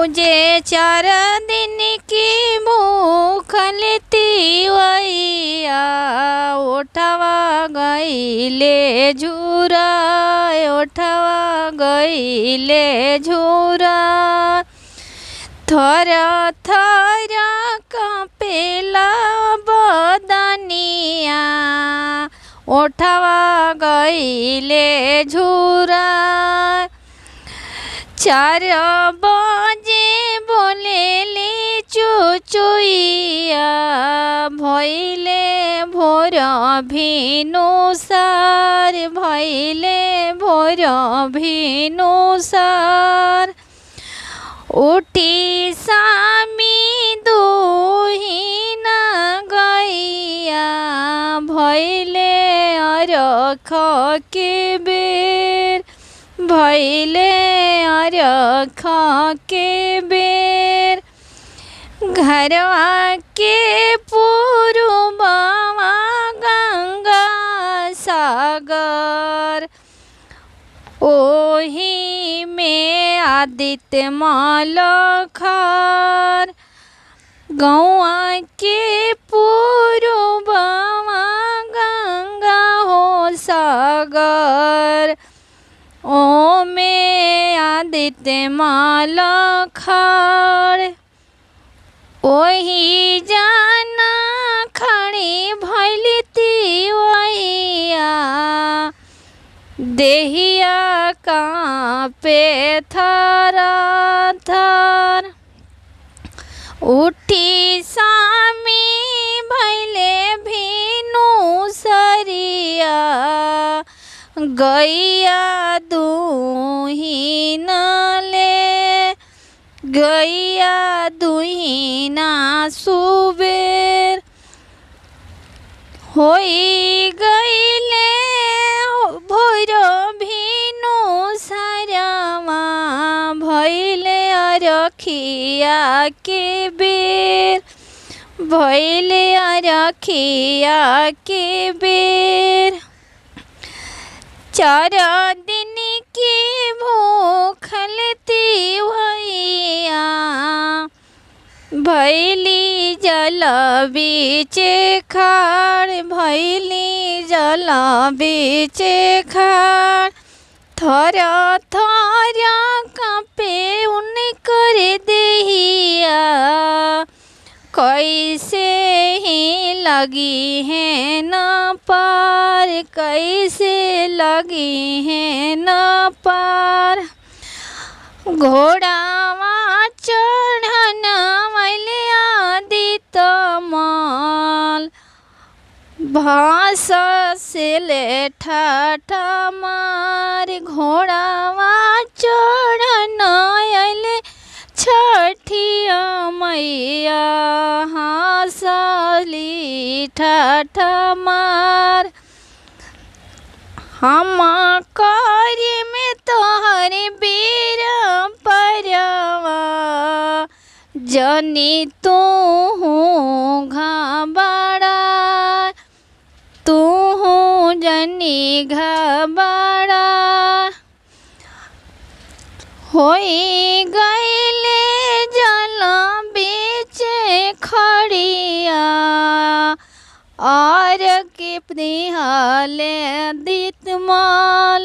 तुझे 4 दिन की भूखल तिवैया उठवा गईले झूरा, उठवा गईले झूरा। थर थर कांपेला बदनिया उठवा गईले झूरा। 4 बजे बोलेली चुचुइया भइले भोर भिनुसार, भइले भोर भिनुसार। उठी सामी दुहिन गैया भइले अरख के बेर, भइले अरख के बेर। घरवा के पूर्ववा गंगा सागर ओही में आदित्य मलखार। गौआ के पूर्ववा गंगा हो सागर ओ में आदित्य मलखार। ओही जाना खड़ी भइली तिवैया देहिया कांपे थर थर। उठी सामी भइले भिनुसरिया गैया दुहिन ले, गैया दुहिना सुबेर। होई गईले भोर भिनुसरवा भइले अरखिया के बेर, भइले अरखिया के बेर। 4 दिन की भूखल तिवैया भइली जल बीचे खाड़, भइली जल बीचे खाड़। थर थर कांपे उनकर देहिया कैसे ही लगी है न पार, कैसे लगी है न पार। घोड़ावा चढ़न वाले आदित्य मल भास से ले ठाठा मार। घोड़ावा चढ़न आले छठिया मैया हंसली ठाठा मार। हम कार्य में तोहर बीर परवा जनी तू घबरा, तू जनी घबरा। होई गईले जल बीचे खड़िया और के निहाले दितमल।